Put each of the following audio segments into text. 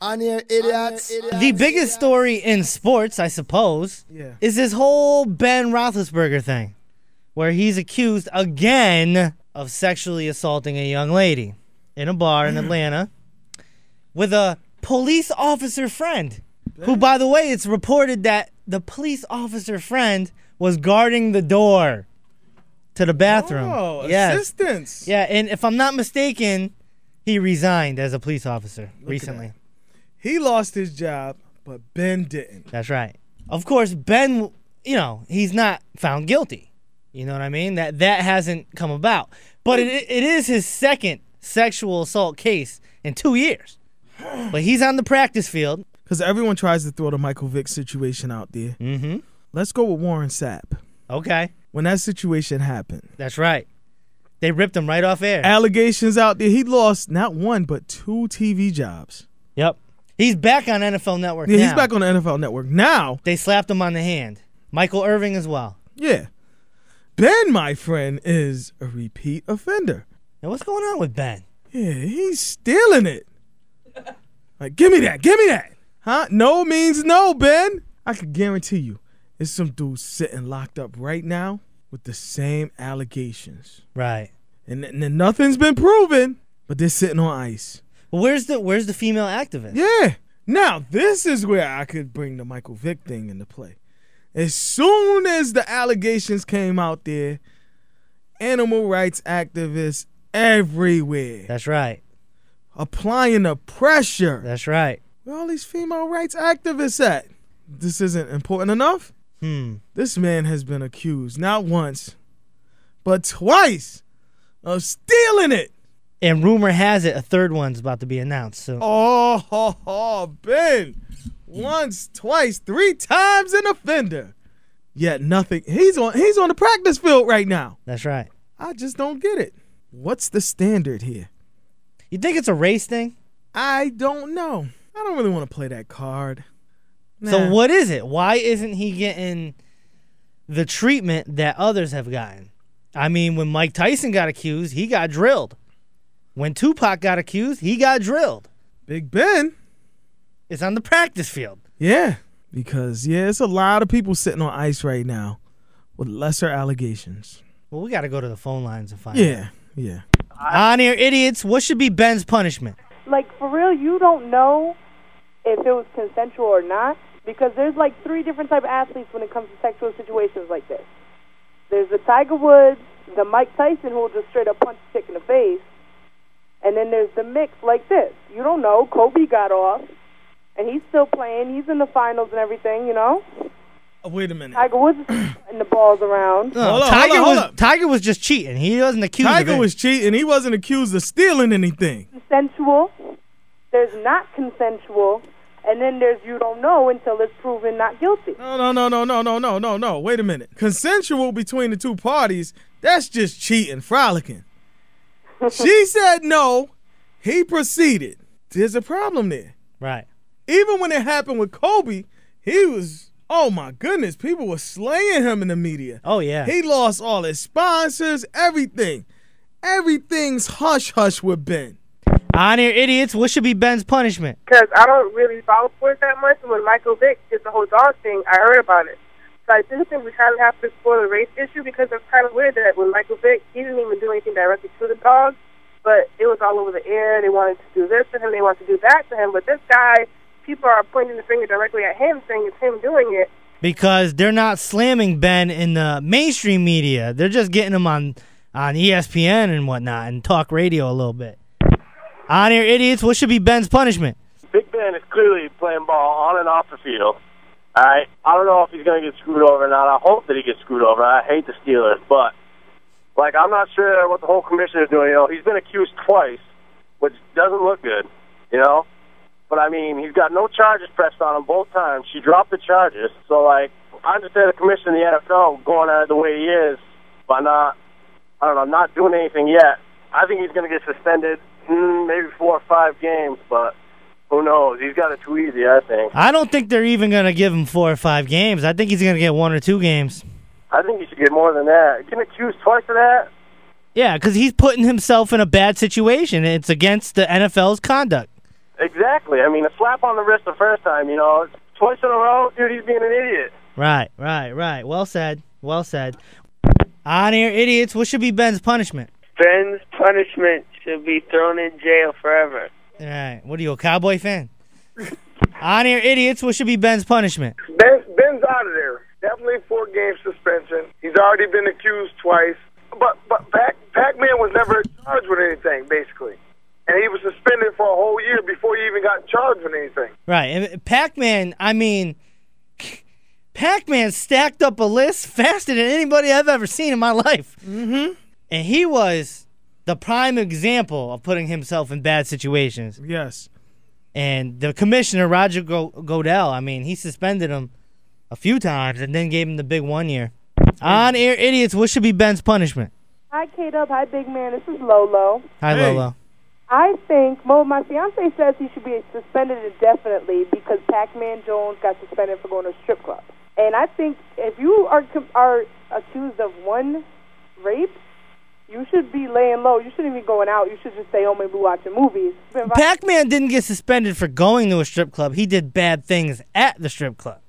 On your idiots. The biggest story in sports, I suppose, is this whole Ben Roethlisberger thing, where he's accused again of sexually assaulting a young lady in a bar in Atlanta with a police officer friend, who, by the way, it's reported that the police officer friend was guarding the door to the bathroom. Oh, assistance. Yeah, and if I'm not mistaken, he resigned as a police officer recently. He lost his job, but Ben didn't. That's right. Of course, Ben, you know, he's not found guilty. You know what I mean? That hasn't come about. But it is his second sexual assault case in 2 years. But he's on the practice field. Because everyone tries to throw the Michael Vick situation out there. Mm-hmm. Let's go with Warren Sapp. Okay. When that situation happened. That's right. They ripped him right off air. Allegations out there. He lost not one, but 2 TV jobs. Yep. He's back on NFL Network now. Yeah, he's back on the NFL Network now. They slapped him on the hand. Michael Irving as well. Yeah. Ben, my friend, is a repeat offender. Now, what's going on with Ben? Yeah, he's stealing it. Like, give me that. Give me that. Huh? No means no, Ben. I can guarantee you, there's some dudes sitting locked up right now with the same allegations. Right. And nothing's been proven, but they're sitting on ice. Well, where's the female activist? Yeah. Now, this is where I could bring the Michael Vick thing into play. As soon as the allegations came out there, animal rights activists everywhere. That's right. Applying the pressure. That's right. Where all these female rights activists at? This isn't important enough? This man has been accused not once, but twice of stealing it. And rumor has it a third one's about to be announced soon. Oh, Ben. Once, twice, 3 times an offender. Yet nothing. He's on the practice field right now. That's right. I just don't get it. What's the standard here? You think it's a race thing? I don't know. I don't really want to play that card. Nah. So what is it? Why isn't he getting the treatment that others have gotten? I mean, when Mike Tyson got accused, he got drilled. When Tupac got accused, he got drilled. Big Ben is on the practice field. Yeah, because, it's a lot of people sitting on ice right now with lesser allegations. Well, we got to go to the phone lines and find out. Yeah. On here, idiots, what should be Ben's punishment? Like, for real, you don't know if it was consensual or not, because there's like 3 different type of athletes when it comes to sexual situations like this. There's the Tiger Woods, the Mike Tyson who will just straight up punch a chick in the face, and then there's the mix like this. You don't know. Kobe got off, and he's still playing. He's in the finals and everything, you know? Wait a minute. Tiger Woods is putting the balls around. No, Tiger was just cheating. He wasn't accused of it. Tiger was cheating. He wasn't accused of stealing anything. Consensual. There's not consensual. And then there's you don't know until it's proven not guilty. No. Wait a minute. Consensual between the 2 parties, that's just cheating, frolicking. She said no. He proceeded. There's a problem there. Right. Even when it happened with Kobe, he was, oh my goodness, people were slaying him in the media. Oh, yeah. He lost all his sponsors, everything. Everything's hush-hush with Ben. On here, idiots, what should be Ben's punishment? Because I don't really follow sports that much, and when Michael Vick did the whole dog thing, I heard about it. So I do think we kind of have to explore the race issue, because it's kind of weird that when Michael Vick, he didn't even do anything directly to the dog, but it was all over the air. They wanted to do this to him. They wanted to do that to him. But this guy, people are pointing the finger directly at him, saying it's him doing it. Because they're not slamming Ben in the mainstream media. They're just getting him on ESPN and whatnot and talk radio a little bit. On here, idiots, what should be Ben's punishment? Big Ben is clearly playing ball on and off the field. All right? I don't know if he's going to get screwed over or not. I hope that he gets screwed over. I hate the Steelers, but I'm not sure what the whole commission is doing. You know, he's been accused twice, which doesn't look good, you know? But, I mean, he's got no charges pressed on him both times. She dropped the charges. So, I understand the commission and the NFL going at it the way he is by not doing anything yet. I think he's going to get suspended maybe 4 or 5 games, but who knows? He's got it too easy, I think. I don't think they're even going to give him 4 or 5 games. I think he's going to get 1 or 2 games. I think he should get more than that. Getting accused twice of that? Yeah, because he's putting himself in a bad situation. It's against the NFL's conduct. Exactly. I mean, a slap on the wrist the first time, you know, twice in a row, dude, he's being an idiot. Right. Well said. On-air idiots, what should be Ben's punishment? Ben's punishment should be thrown in jail forever. All right. What are you, a Cowboy fan? On-air idiots, what should be Ben's punishment? Ben's out of there. Definitely 4-game suspension. He's already been accused twice. But Pac-Man was never charged with anything, basically. And he was suspended for a whole year before he even got charged with anything. Right. And Pac-Man, I mean, Pac-Man stacked up a list faster than anybody I've ever seen in my life. Mm-hmm. And he was the prime example of putting himself in bad situations. Yes. And the commissioner, Roger Goodell, I mean, he suspended him a few times and then gave him the big 1 year. On-air idiots, what should be Ben's punishment? Hi, K-Dub. Hi, Big Man. This is Lolo. Hi, Hey. Lolo. I think, my fiance says he should be suspended indefinitely because Pac-Man Jones got suspended for going to a strip club. And I think if you are accused of one rape, you should be laying low. You shouldn't be going out. You should just stay home and be watching movies. Pac-Man didn't get suspended for going to a strip club. He did bad things at the strip club.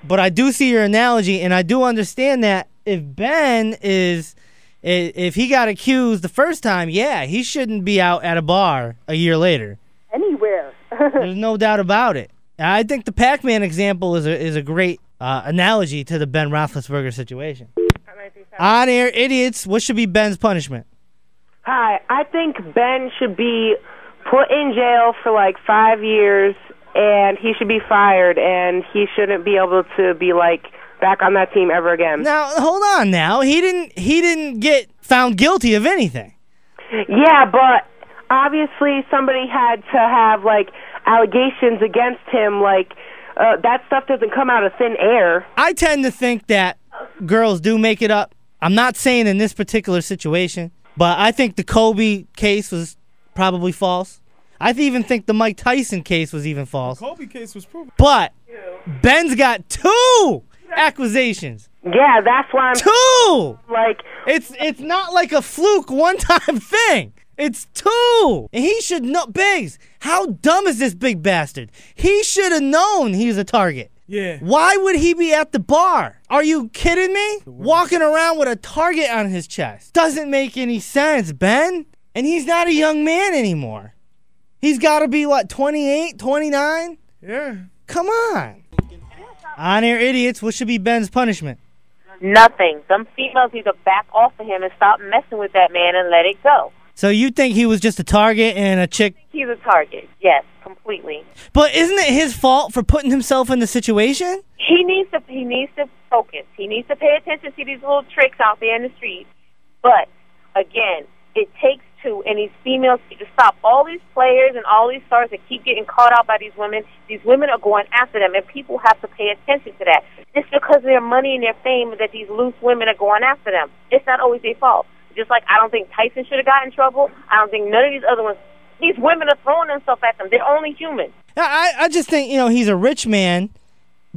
But I do see your analogy, and I do understand that if Ben is, if he got accused the first time, yeah, he shouldn't be out at a bar a year later. Anywhere. There's no doubt about it. I think the Pac-Man example is a great analogy to the Ben Roethlisberger situation. On-air idiots, what should be Ben's punishment? Hi, I think Ben should be put in jail for like 5 years, and he should be fired, and he shouldn't be able to be like back on that team ever again. Now, hold on. Now he didn't get found guilty of anything. Yeah, but obviously somebody had to have like allegations against him. Like that stuff doesn't come out of thin air. I tend to think that girls do make it up. I'm not saying in this particular situation, but I think the Kobe case was probably false. I even think the Mike Tyson case was even false. The Kobe case was proven. But Ben's got 2 accusations. Yeah, that's why I'm 2. like, It's not like a fluke one-time thing. It's 2. And he should know. Biggs, how dumb is this big bastard? He should have known he was a target. Yeah. Why would he be at the bar? Are you kidding me? Walking around with a target on his chest. Doesn't make any sense, Ben. And he's not a young man anymore. He's got to be, what, 28, 29? Yeah. Come on. On-air idiots, what should be Ben's punishment? Nothing. Some females need to back off of him and stop messing with that man and let it go. So you think he was just a target and a chick? He's a target. Yes, completely. But isn't it his fault for putting himself in the situation? He needs to focus. He needs to pay attention to these little tricks out there in the streets. But again, it takes 2, and these females need to stop. All these players and all these stars that keep getting caught out by these women are going after them, and people have to pay attention to that. It's because of their money and their fame that these loose women are going after them. It's not always their fault. Just like I don't think Tyson should have gotten in trouble. I don't think none of these other ones. These women are throwing themselves at them. They're only human. I just think, he's a rich man.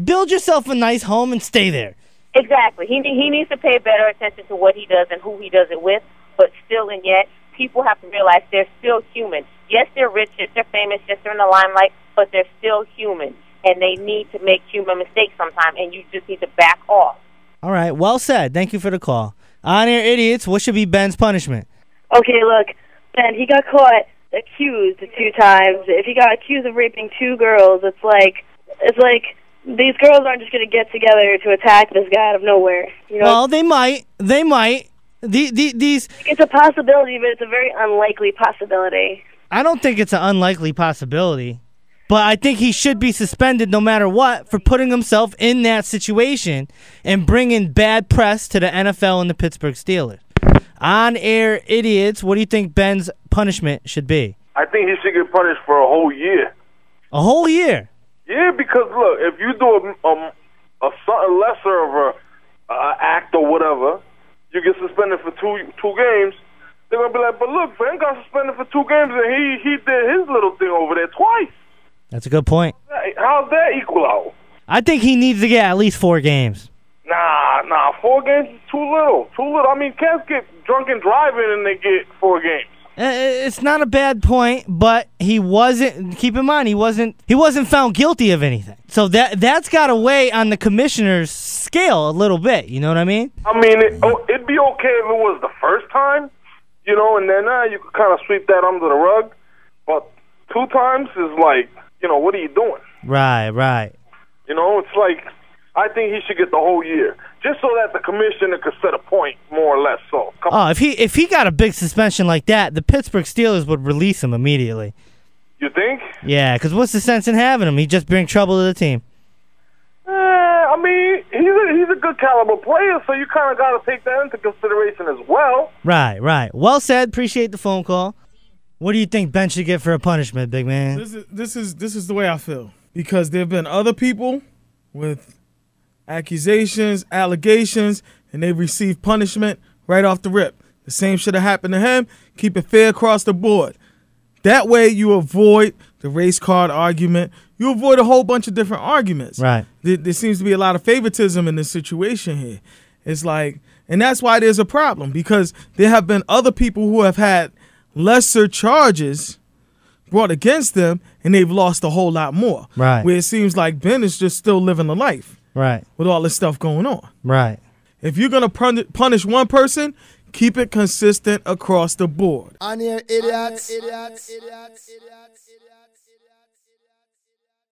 Build yourself a nice home and stay there. Exactly. He needs to pay better attention to what he does and who he does it with. But still and yet, people have to realize they're still human. Yes, they're rich. Yes, they're famous. Yes, they're in the limelight. But they're still human. And they need to make human mistakes sometimes. And you just need to back off. All right. Well said. Thank you for the call. On-air idiots, what should be Ben's punishment? Okay, look, Ben, he got caught accused 2 times. If he got accused of raping 2 girls, it's like these girls aren't just going to get together to attack this guy out of nowhere. You know? Well, they might. These. It's a possibility, but it's a very unlikely possibility. I don't think it's an unlikely possibility, but I think he should be suspended no matter what for putting himself in that situation and bringing bad press to the NFL and the Pittsburgh Steelers. On-air idiots, what do you think Ben's punishment should be? I think he should get punished for a whole year. A whole year? Yeah, because look, if you do a something lesser of a act or whatever, you get suspended for two games. They're gonna be like, but look, Ben got suspended for 2 games and he did his little thing over there twice. That's a good point. How's that equal out? I think he needs to get at least 4 games. Nah, 4 games is too little. I mean, cats get drunk and driving and they get 4 games. It's not a bad point, but he wasn't. Keep in mind, he wasn't found guilty of anything. So that's got to weigh on the commissioner's scale a little bit. You know what I mean? I mean, it'd be okay if it was the first time, you know, and then you could kind of sweep that under the rug. But 2 times is like, you know, what are you doing? Right. You know, it's like, I think he should get the whole year, just so that the commissioner could set a point, more or less. So, if he got a big suspension like that, the Pittsburgh Steelers would release him immediately. You think? Yeah, because what's the sense in having him? He just bring trouble to the team. I mean, he's a good caliber player, so you kind of got to take that into consideration as well. Right. Well said. Appreciate the phone call. What do you think Ben should get for a punishment, big man? This is the way I feel, because there have been other people with accusations, allegations, and they received punishment right off the rip. The same should have happened to him. Keep it fair across the board. That way you avoid the race card argument. You avoid a whole bunch of different arguments. Right. There seems to be a lot of favoritism in this situation here. It's like, and that's why there's a problem, because there have been other people who have had lesser charges brought against them, and they've lost a whole lot more. Right. Where it seems like Ben is just still living a life. Right. With all this stuff going on. Right. If you're going to punish one person, keep it consistent across the board. On here, idiots.